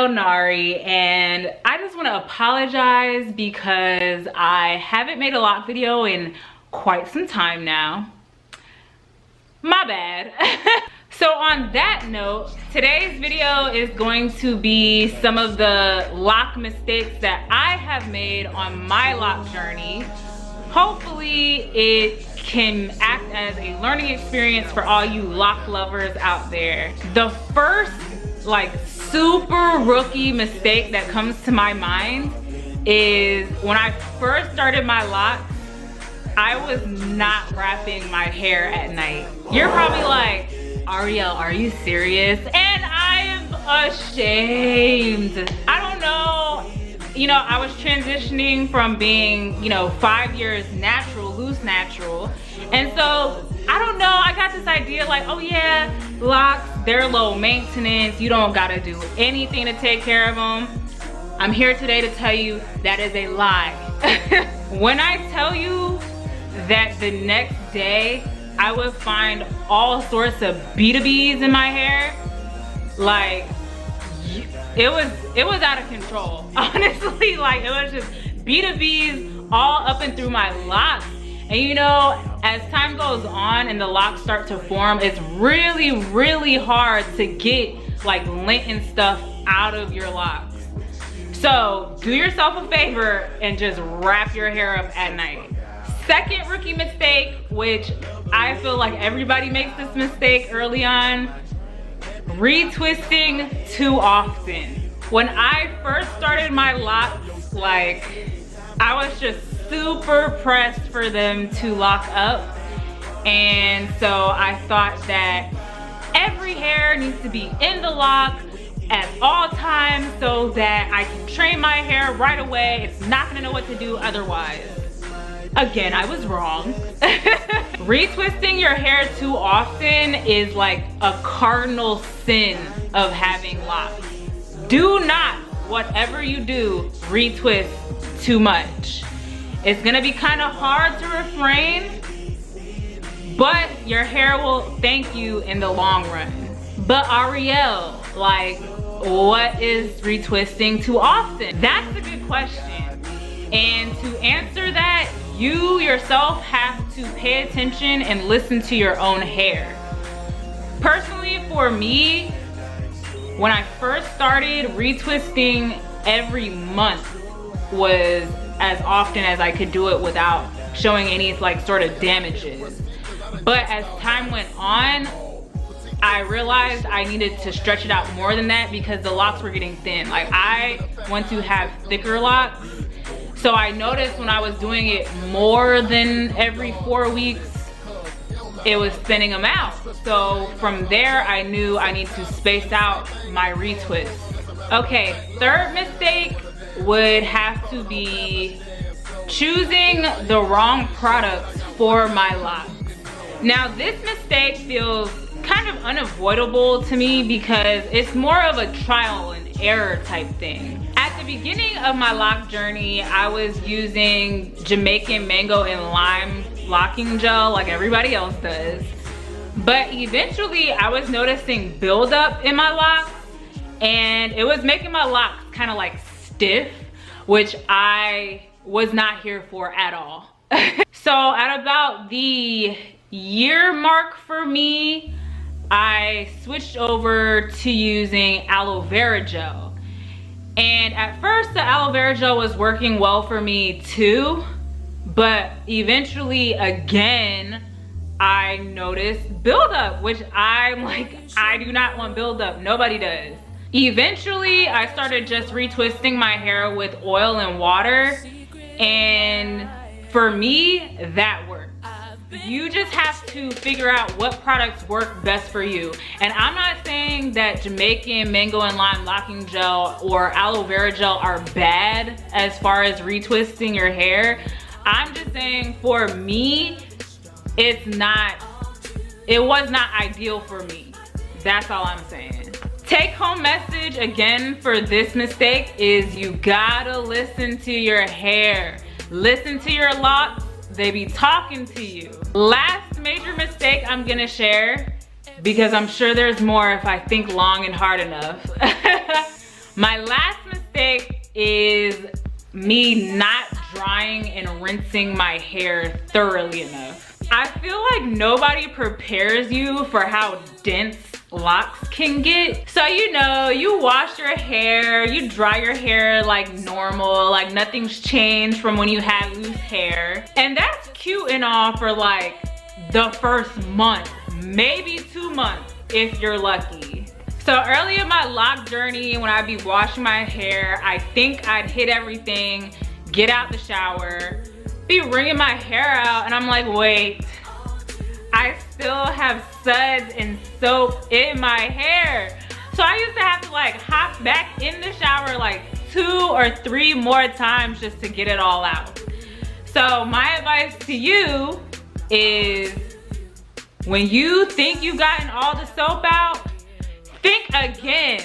girl Nari, and I just want to apologize because I haven't made a lock video in quite some time now. My bad. So on that note, today's video is going to be some of the lock mistakes that I have made on my lock journey. Hopefully it can act as a learning experience for all you lock lovers out there. The first super rookie mistake that comes to my mind is when I first started my locks, I was not wrapping my hair at night. You're probably like, Ahriel, are you serious? And I am ashamed. I don't know. You know, I was transitioning from being, 5 years natural, loose natural. And so, I don't know, I got this idea like, oh yeah, locks, they're low maintenance. You don't gotta do anything to take care of them. I'm here today to tell you that is a lie. When I tell you that the next day, I would find all sorts of B2Bs in my hair, like, it was out of control. Honestly, like, it was just B2Bs all up and through my locks. And as time goes on and the locks start to form, it's really, really hard to get like lint and stuff out of your locks. So do yourself a favor and just wrap your hair up at night. Second rookie mistake, which I feel like everybody makes this mistake early on, retwisting too often. When I first started my locks, I was just super pressed for them to lock up. And so I thought that every hair needs to be in the lock at all times so that I can train my hair right away. It's not gonna know what to do otherwise. Again, I was wrong. Retwisting your hair too often is like a cardinal sin of having locks. Do not, whatever you do, retwist too much. It's gonna be kind of hard to refrain, but your hair will thank you in the long run. But Ahriel, what is retwisting too often? That's a good question. And to answer that, you yourself have to pay attention and listen to your own hair. Personally, for me, when I first started, retwisting every month was as often as I could do it without showing any sort of damages. But as time went on, I realized I needed to stretch it out more than that because the locks were getting thin. I want to have thicker locks. So I noticed when I was doing it more than every 4 weeks, it was thinning them out. So from there, I knew I need to space out my retwists. Okay, third mistake would have to be choosing the wrong products for my locks. Now this mistake feels kind of unavoidable to me because it's more of a trial and error type thing. At the beginning of my lock journey, I was using Jamaican mango and lime locking gel like everybody else does. But eventually I was noticing buildup in my locks and it was making my locks kind of stiff, which I was not here for at all. So at about the year mark for me, I switched over to using aloe vera gel. And at first the aloe vera gel was working well for me too, but eventually again, I noticed buildup, which I'm like, I do not want buildup, nobody does. Eventually, I started just retwisting my hair with oil and water, and for me, that works. You just have to figure out what products work best for you. And I'm not saying that Jamaican mango and lime locking gel or aloe vera gel are bad as far as retwisting your hair. I'm just saying for me, it was not ideal for me. That's all I'm saying. Take home message again for this mistake is you gotta listen to your hair. Listen to your locks, they be talking to you. Last major mistake I'm gonna share, because I'm sure there's more if I think long and hard enough. My last mistake is me not drying and rinsing my hair thoroughly enough. I feel like nobody prepares you for how dense locks can get. So you know, you wash your hair, you dry your hair like normal, like nothing's changed from when you had loose hair. And that's cute and all for like the first month, maybe 2 months if you're lucky. So early in my lock journey, when I'd be washing my hair, I think I'd hit everything, get out the shower, be wringing my hair out, and I'm like, wait, I still have suds and soap in my hair. So I used to have to like hop back in the shower like 2 or 3 more times just to get it all out. So my advice to you is, when you think you've gotten all the soap out, think again.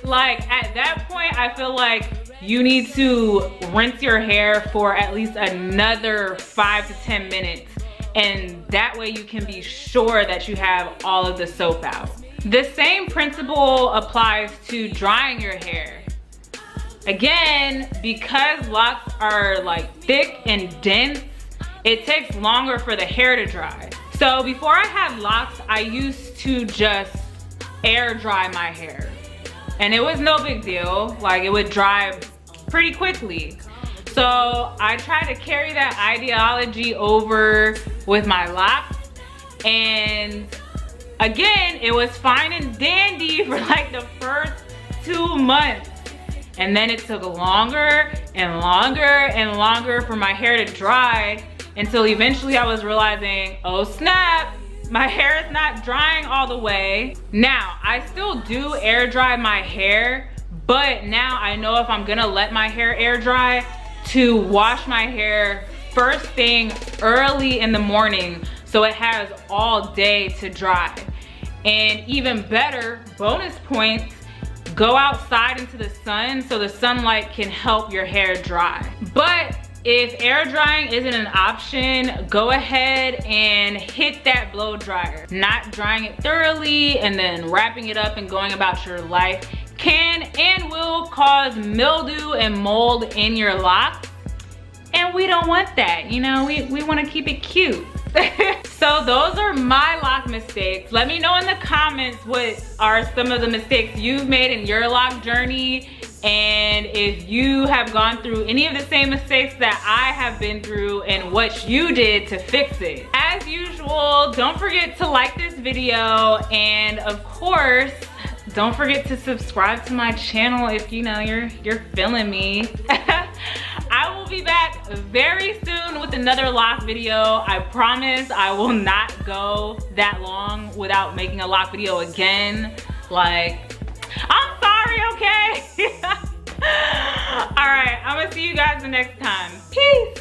Like at that point, I feel like you need to rinse your hair for at least another 5 to 10 minutes. And that way you can be sure that you have all of the soap out. The same principle applies to drying your hair. Again, because locks are like thick and dense, it takes longer for the hair to dry. So before I had locks, I used to just air dry my hair. And it was no big deal. Like, it would dry pretty quickly. So I tried to carry that ideology over with my locks. And again, it was fine and dandy for like the first 2 months. And then it took longer and longer and longer for my hair to dry, until eventually I was realizing, oh snap, my hair is not drying all the way. Now, I still do air dry my hair, but now I know if I'm gonna let my hair air dry, to wash my hair first thing early in the morning so it has all day to dry. And even better, bonus points, go outside into the sun so the sunlight can help your hair dry. But if air drying isn't an option, go ahead and hit that blow dryer. Not drying it thoroughly and then wrapping it up and going about your life can and will cause mildew and mold in your locks. And we don't want that, you know, we want to keep it cute. So those are my lock mistakes. Let me know in the comments what are some of the mistakes you've made in your lock journey, and if you have gone through any of the same mistakes that I have been through and what you did to fix it. As usual, don't forget to like this video, and of course, don't forget to subscribe to my channel if you know you're feeling me. I will be back very soon with another lock video. I promise I will not go that long without making a lock video again. Like, I'm sorry, okay? All right, I'm gonna see you guys the next time. Peace.